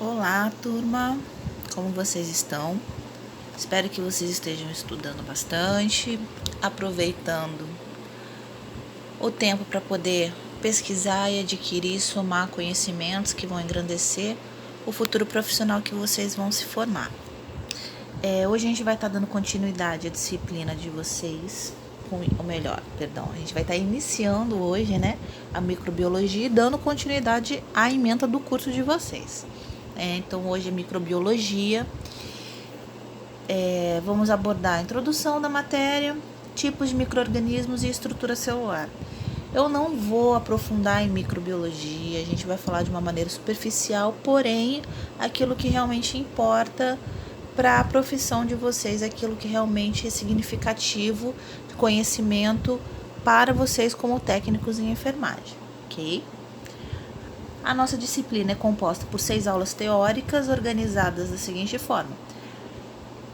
Olá, turma! Como vocês estão? Espero que vocês estejam estudando bastante, aproveitando o tempo para poder pesquisar e adquirir e somar conhecimentos que vão engrandecer o futuro profissional que vocês vão se formar. Hoje a gente vai estar dando continuidade à disciplina de vocês, a gente vai estar iniciando hoje, a microbiologia e dando continuidade à ementa do curso de vocês. Então, hoje é microbiologia. Vamos abordar a introdução da matéria, tipos de micro-organismos e estrutura celular. Eu não vou aprofundar em microbiologia, a gente vai falar de uma maneira superficial, porém, aquilo que realmente importa para a profissão de vocês, aquilo que realmente é significativo de conhecimento para vocês como técnicos em enfermagem, ok? A nossa disciplina é composta por 6 aulas teóricas organizadas da seguinte forma.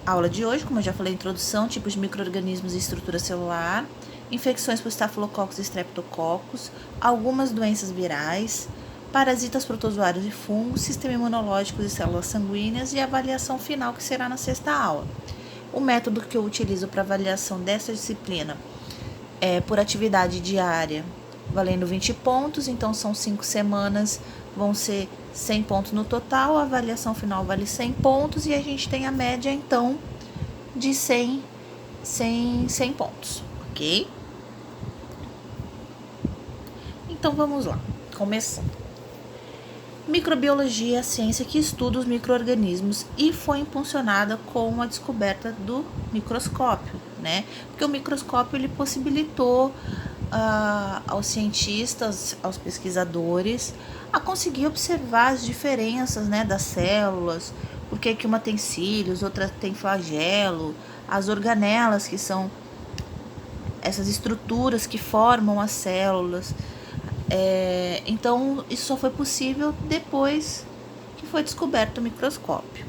A aula de hoje, como eu já falei, introdução, tipos de micro-organismos e estrutura celular, infecções por estafilococcus e streptococcus, algumas doenças virais, parasitas, protozoários e fungos, sistema imunológico e células sanguíneas e a avaliação final, que será na 6ª aula. O método que eu utilizo para avaliação dessa disciplina é por atividade diária, valendo 20 pontos, então são 5 semanas, vão ser 100 pontos no total, a avaliação final vale 100 pontos e a gente tem a média, então, de 100 pontos, ok? Então, vamos lá, começando. Microbiologia é a ciência que estuda os micro-organismos e foi impulsionada com a descoberta do microscópio, Porque o microscópio ele possibilitou aos cientistas, aos pesquisadores, a conseguir observar as diferenças, das células, porque que uma tem cílios, outra tem flagelo, as organelas, que são essas estruturas que formam as células. Então, isso só foi possível depois que foi descoberto o microscópio.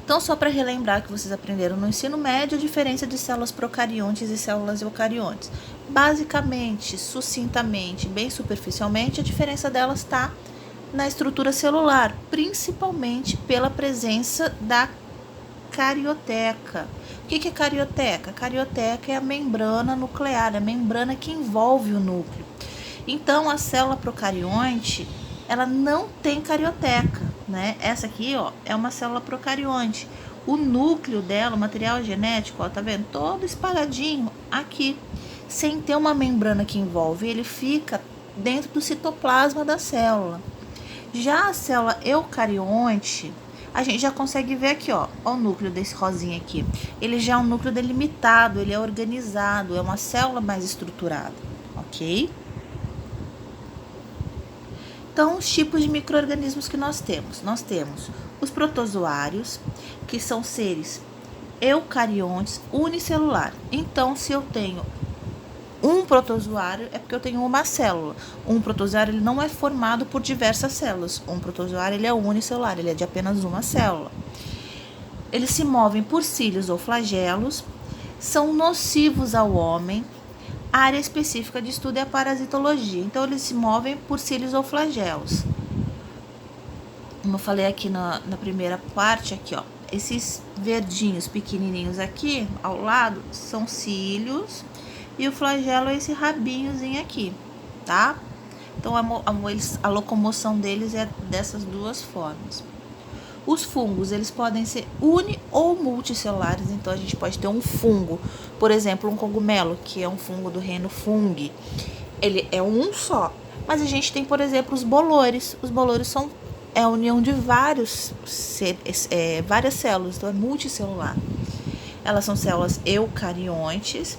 Então, só para relembrar que vocês aprenderam no ensino médio, a diferença de células procariontes e células eucariontes. Basicamente, sucintamente, bem superficialmente, a diferença delas está na estrutura celular, principalmente pela presença da carioteca. O que é carioteca? A carioteca é a membrana nuclear, a membrana que envolve o núcleo. Então, a célula procarionte, ela não tem carioteca, Essa aqui, é uma célula procarionte. O núcleo dela, o material genético, tá vendo? Todo espalhadinho aqui, sem ter uma membrana que envolve, ele fica dentro do citoplasma da célula. Já a célula eucarionte, a gente já consegue ver aqui, ó o núcleo desse rosinha aqui. Ele já é um núcleo delimitado, ele é organizado, é uma célula mais estruturada, ok? Então, os tipos de micro-organismos que nós temos. Nós temos os protozoários, que são seres eucariontes unicelular. Então, se eu tenho um protozoário, é porque eu tenho uma célula. Um protozoário ele não é formado por diversas células. Um protozoário ele é unicelular, ele é de apenas uma célula. Eles se movem por cílios ou flagelos, são nocivos ao homem. A área específica de estudo é a parasitologia. Então, eles se movem por cílios ou flagelos. Como eu falei aqui na primeira parte, aqui, ó, esses verdinhos pequenininhos aqui, ao lado, são cílios. E o flagelo é esse rabinhozinho aqui, tá? Então, a locomoção deles é dessas duas formas. Os fungos, eles podem ser uni- ou multicelulares, então a gente pode ter um fungo, por exemplo, um cogumelo, que é um fungo do reino fungi. Ele é um só, mas a gente tem, por exemplo, os bolores. Os bolores são a união de várias células, então é multicelular. Elas são células eucariontes,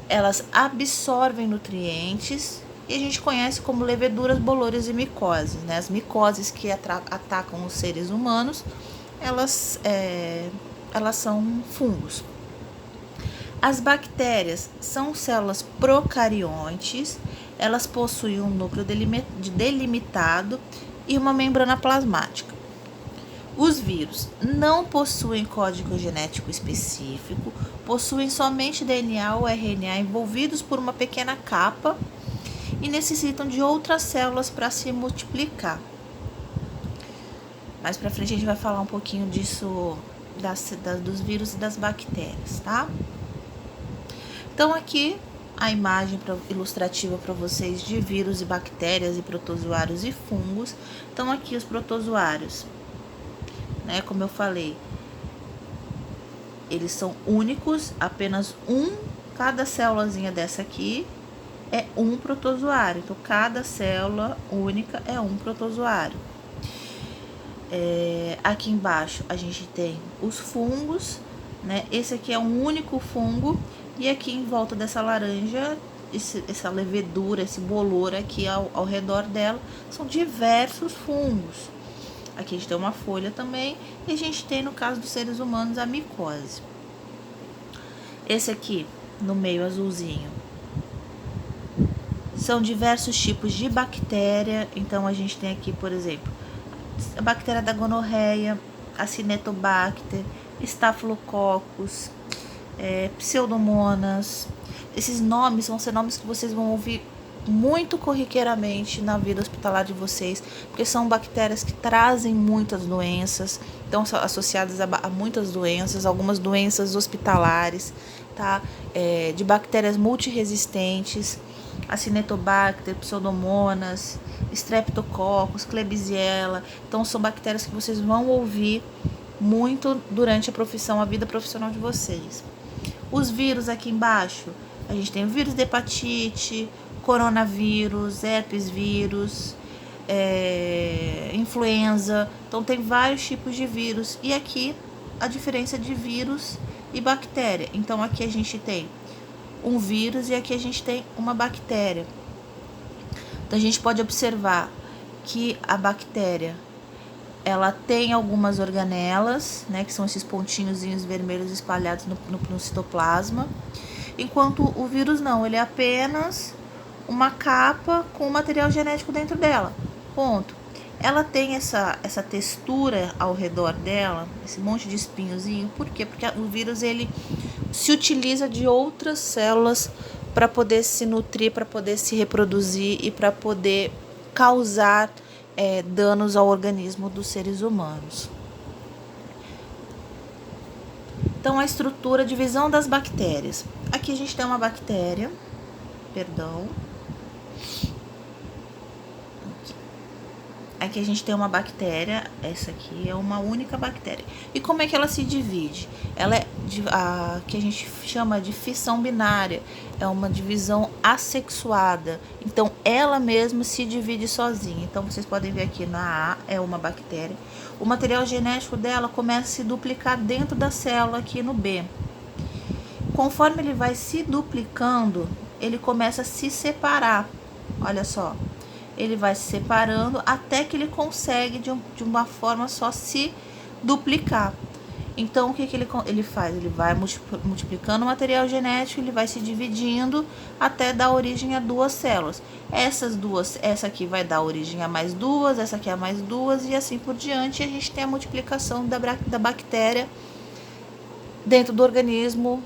elas absorvem nutrientes, e a gente conhece como leveduras, bolores e micoses, As micoses que atacam os seres humanos, elas são fungos. As bactérias são células procariontes, elas possuem um núcleo delimitado e uma membrana plasmática. Os vírus não possuem código genético específico, possuem somente DNA ou RNA envolvidos por uma pequena capa e necessitam de outras células para se multiplicar. Mais pra frente a gente vai falar um pouquinho disso, dos vírus e das bactérias, tá? Então aqui a imagem ilustrativa para vocês de vírus e bactérias e protozoários e fungos. Então aqui os protozoários, né, como eu falei, eles são únicos, apenas cada célulazinha dessa aqui é um protozoário. Então cada célula única é um protozoário. Aqui embaixo a gente tem os fungos, né? Esse aqui é um único fungo, e aqui em volta dessa laranja, essa levedura, esse bolor aqui ao redor dela, são diversos fungos. Aqui a gente tem uma folha também, e a gente tem, no caso dos seres humanos, a micose. Esse aqui, no meio azulzinho, são diversos tipos de bactéria. Então a gente tem aqui, por exemplo, a bactéria da gonorreia, a Cinetobacter, Staphylococcus, Pseudomonas. Esses nomes vão ser nomes que vocês vão ouvir muito corriqueiramente na vida hospitalar de vocês, porque são bactérias que trazem muitas doenças, estão associadas a muitas doenças, algumas doenças hospitalares, tá? De bactérias multiresistentes, a Cinetobacter, Pseudomonas, Streptococcus, Klebsiella. Então são bactérias que vocês vão ouvir muito durante a vida profissional de vocês. Os vírus aqui embaixo, a gente tem o vírus de hepatite, coronavírus, herpes vírus, influenza. Então tem vários tipos de vírus. E aqui a diferença de vírus e bactéria. Então aqui a gente tem um vírus e aqui a gente tem uma bactéria. Então a gente pode observar que a bactéria, ela tem algumas organelas, né, que são esses pontinhozinhos vermelhos espalhados no citoplasma, enquanto o vírus não, ele é apenas uma capa com o material genético dentro dela, ponto. Ela tem essa textura ao redor dela, esse monte de espinhozinho. Por quê? Porque o vírus, ele se utiliza de outras células para poder se nutrir, para poder se reproduzir e para poder causar danos ao organismo dos seres humanos. Então, a estrutura, divisão das bactérias. Aqui a gente tem uma bactéria, Aqui a gente tem uma bactéria, essa aqui é uma única bactéria. E como é que ela se divide? Ela é que a gente chama de fissão binária, é uma divisão assexuada. Então ela mesma se divide sozinha. Então vocês podem ver aqui na A é uma bactéria. O material genético dela começa a se duplicar dentro da célula aqui no B. Conforme ele vai se duplicando, ele começa a se separar. Olha só. Ele vai se separando até que ele consegue de uma forma só se duplicar. Então o que ele faz? Ele vai multiplicando o material genético, ele vai se dividindo até dar origem a duas células. Essa aqui vai dar origem a mais duas, essa aqui a mais duas, e assim por diante. A gente tem a multiplicação da bactéria dentro do organismo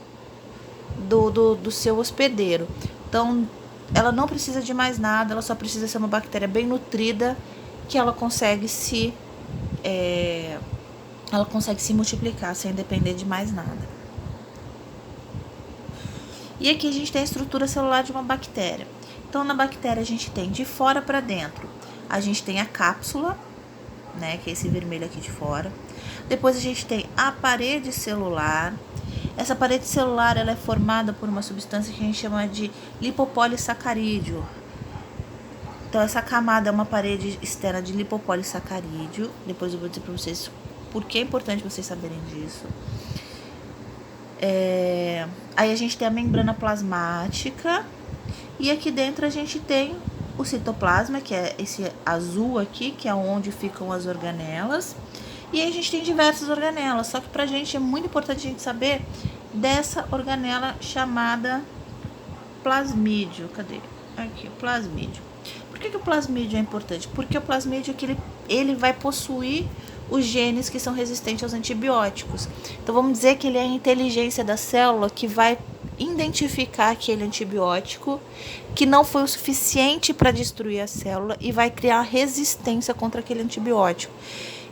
do seu hospedeiro. Então ela não precisa de mais nada, ela só precisa ser uma bactéria bem nutrida, que ela consegue se multiplicar sem depender de mais nada. E aqui a gente tem a estrutura celular de uma bactéria. Então na bactéria a gente tem de fora para dentro, a gente tem a cápsula, né, que é esse vermelho aqui de fora. Depois a gente tem a parede celular. Essa parede celular, ela é formada por uma substância que a gente chama de lipopolissacarídeo. Então essa camada é uma parede externa de lipopolissacarídeo. Depois eu vou dizer para vocês por que é importante vocês saberem disso. Aí a gente tem a membrana plasmática. E aqui dentro a gente tem o citoplasma, que é esse azul aqui, que é onde ficam as organelas. E aí a gente tem diversas organelas, só que pra gente é muito importante a gente saber dessa organela chamada plasmídio. Cadê? Aqui, o plasmídio. Por que o plasmídio é importante? Porque o plasmídio é que ele vai possuir os genes que são resistentes aos antibióticos. Então vamos dizer que ele é a inteligência da célula que vai identificar aquele antibiótico que não foi o suficiente para destruir a célula e vai criar resistência contra aquele antibiótico.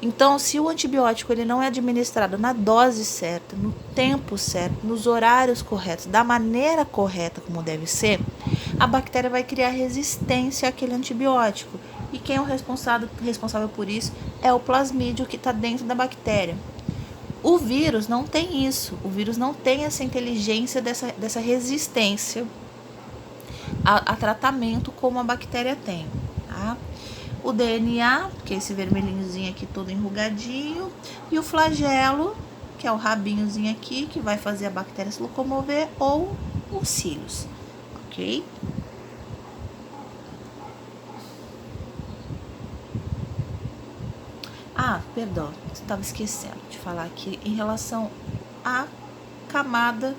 Então, se o antibiótico ele não é administrado na dose certa, no tempo certo, nos horários corretos, da maneira correta como deve ser, a bactéria vai criar resistência àquele antibiótico. E quem é o responsável por isso é o plasmídio que está dentro da bactéria. O vírus não tem isso. O vírus não tem essa inteligência dessa resistência a tratamento como a bactéria tem, tá? O DNA, que é esse vermelhinhozinho aqui todo enrugadinho, e o flagelo, que é o rabinhozinho aqui, que vai fazer a bactéria se locomover, ou os cílios, ok? Ah, perdão, estava esquecendo de falar aqui em relação à camada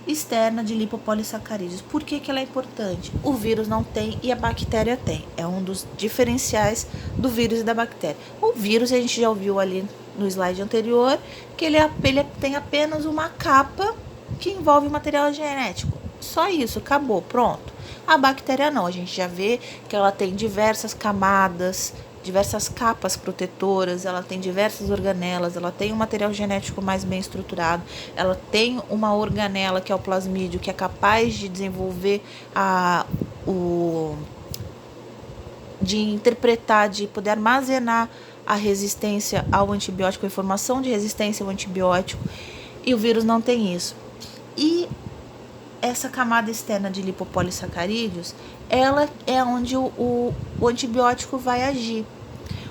externa de lipopolissacarídeos. Por que ela é importante? O vírus não tem e a bactéria tem. É um dos diferenciais do vírus e da bactéria. O vírus, a gente já ouviu ali no slide anterior, que ele tem apenas uma capa que envolve material genético. Só isso, acabou, pronto. A bactéria não, a gente já vê que ela tem diversas camadas, diversas capas protetoras, ela tem diversas organelas, ela tem um material genético mais bem estruturado, ela tem uma organela que é o plasmídio, que é capaz de desenvolver de interpretar, de poder armazenar a resistência ao antibiótico, a informação de resistência ao antibiótico, e o vírus não tem isso. E essa camada externa de lipopolissacarídeos, ela é onde o antibiótico vai agir.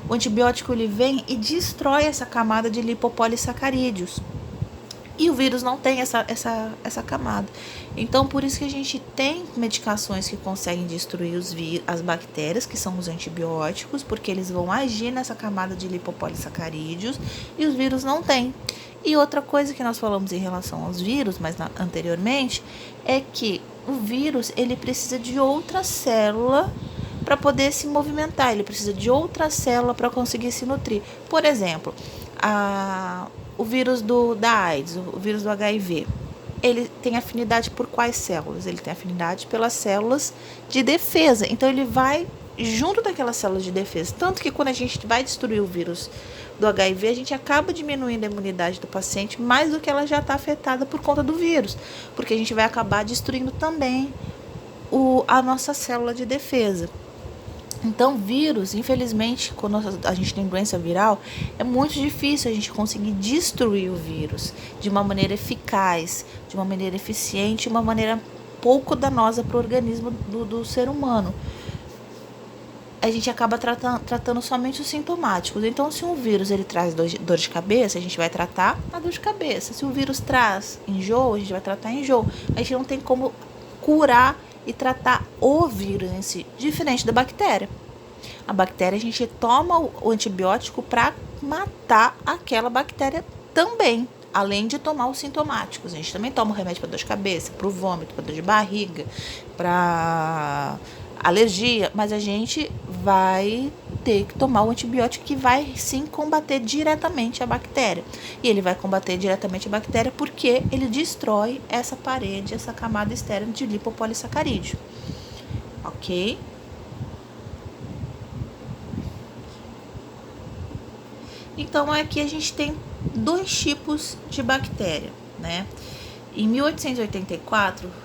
O antibiótico ele vem e destrói essa camada de lipopolissacarídeos. E o vírus não tem essa camada. Então, por isso que a gente tem medicações que conseguem destruir as bactérias, que são os antibióticos, porque eles vão agir nessa camada de lipopolissacarídeos e os vírus não têm. E outra coisa que nós falamos em relação aos vírus, mas anteriormente, é que o vírus ele precisa de outra célula para poder se movimentar, ele precisa de outra célula para conseguir se nutrir. Por exemplo, o vírus da AIDS, o vírus do HIV, ele tem afinidade por quais células? Ele tem afinidade pelas células de defesa. Então, ele vai junto daquelas células de defesa. Tanto que quando a gente vai destruir o vírus do HIV, a gente acaba diminuindo a imunidade do paciente mais do que ela já está afetada por conta do vírus. Porque a gente vai acabar destruindo também a nossa célula de defesa. Então, vírus, infelizmente, quando a gente tem doença viral, é muito difícil a gente conseguir destruir o vírus de uma maneira eficaz, de uma maneira eficiente, de uma maneira pouco danosa para o organismo do ser humano. A gente acaba tratando somente os sintomáticos. Então, se um vírus ele traz dor de cabeça, a gente vai tratar a dor de cabeça. Se o vírus traz enjoo, a gente vai tratar enjoo. A gente não tem como curar e tratar o vírus em si, diferente da bactéria. A bactéria, a gente toma o antibiótico para matar aquela bactéria também, além de tomar os sintomáticos. A gente também toma o remédio para dor de cabeça, para o vômito, para dor de barriga, para alergia, mas a gente vai ter que tomar o antibiótico que vai sim combater diretamente a bactéria. E ele vai combater diretamente a bactéria porque ele destrói essa parede, essa camada externa de lipopolissacarídeo. Ok? Então, aqui a gente tem dois tipos de bactéria, né? Em 1884,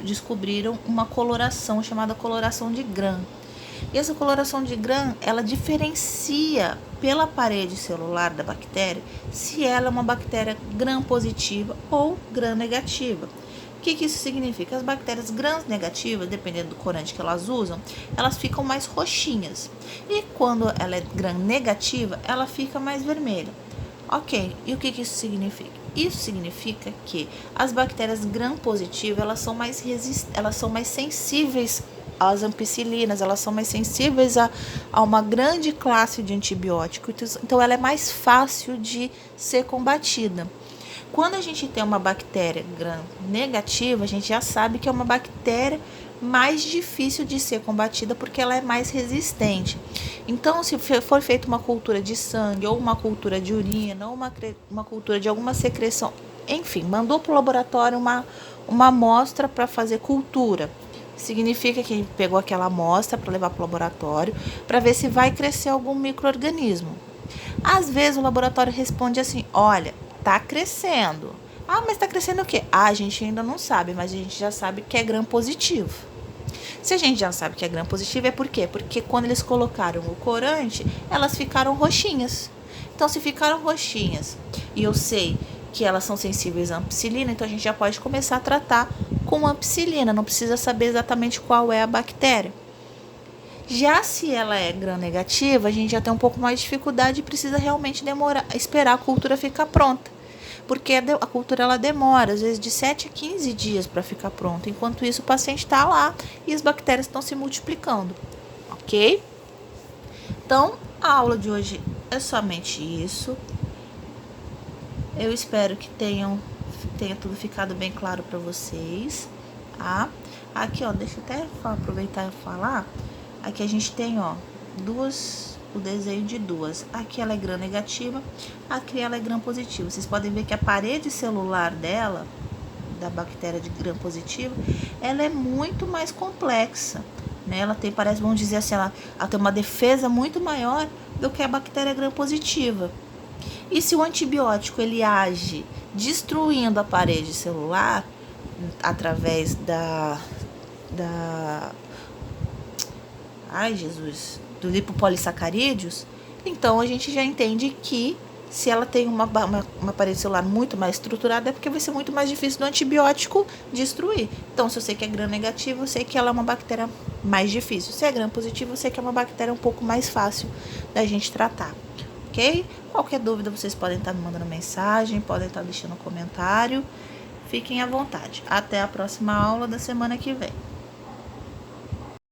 descobriram uma coloração chamada coloração de Gram. E essa coloração de Gram, ela diferencia pela parede celular da bactéria se ela é uma bactéria Gram positiva ou Gram negativa. O que isso significa? As bactérias Gram negativas, dependendo do corante que elas usam, elas ficam mais roxinhas. E quando ela é Gram negativa, ela fica mais vermelha. Ok, e o que isso significa? Isso significa que as bactérias Gram positivas, elas são mais sensíveis às ampicilinas, elas são mais sensíveis a uma grande classe de antibióticos, então ela é mais fácil de ser combatida. Quando a gente tem uma bactéria Gram negativa, a gente já sabe que é uma bactéria mais difícil de ser combatida porque ela é mais resistente. Então, se for feita uma cultura de sangue ou uma cultura de urina ou uma cultura de alguma secreção, enfim, mandou para o laboratório uma amostra para fazer cultura. significa que a gente pegou aquela amostra para levar para o laboratório para ver se vai crescer algum micro-organismo. Às vezes o laboratório responde assim: olha, tá crescendo. Ah, mas tá crescendo o quê? Ah, a gente ainda não sabe, mas a gente já sabe que é gram positivo. Se a gente já sabe que é gram positivo, é por quê? Porque quando eles colocaram o corante, elas ficaram roxinhas. Então, se ficaram roxinhas e eu sei que elas são sensíveis à ampicilina, então a gente já pode começar a tratar com ampicilina, não precisa saber exatamente qual é a bactéria. Já se ela é gram-negativa, a gente já tem um pouco mais de dificuldade e precisa realmente esperar a cultura ficar pronta. Porque a cultura ela demora, às vezes, de 7 a 15 dias para ficar pronta. Enquanto isso, o paciente está lá e as bactérias estão se multiplicando. Ok? Então, a aula de hoje é somente isso. Eu espero que tenha tudo ficado bem claro para vocês, tá? Aqui, ó, deixa eu até aproveitar e falar. Aqui a gente tem, ó, o desenho de duas. Aqui ela é gram negativa, aqui ela é gram positiva. Vocês podem ver que a parede celular dela, da bactéria de gram positivo, ela é muito mais complexa, né? Ela tem, vamos dizer assim, ela tem uma defesa muito maior do que a bactéria gram positiva. E se o antibiótico ele age destruindo a parede celular através do lipopolissacarídeos, então a gente já entende que se ela tem uma parede celular muito mais estruturada, é porque vai ser muito mais difícil do antibiótico destruir. Então, se eu sei que é gram negativo, eu sei que ela é uma bactéria mais difícil. Se é gram positivo, eu sei que é uma bactéria um pouco mais fácil da gente tratar. Ok? Qualquer dúvida, vocês podem estar me mandando mensagem, podem estar deixando comentário. Fiquem à vontade. Até a próxima aula da semana que vem.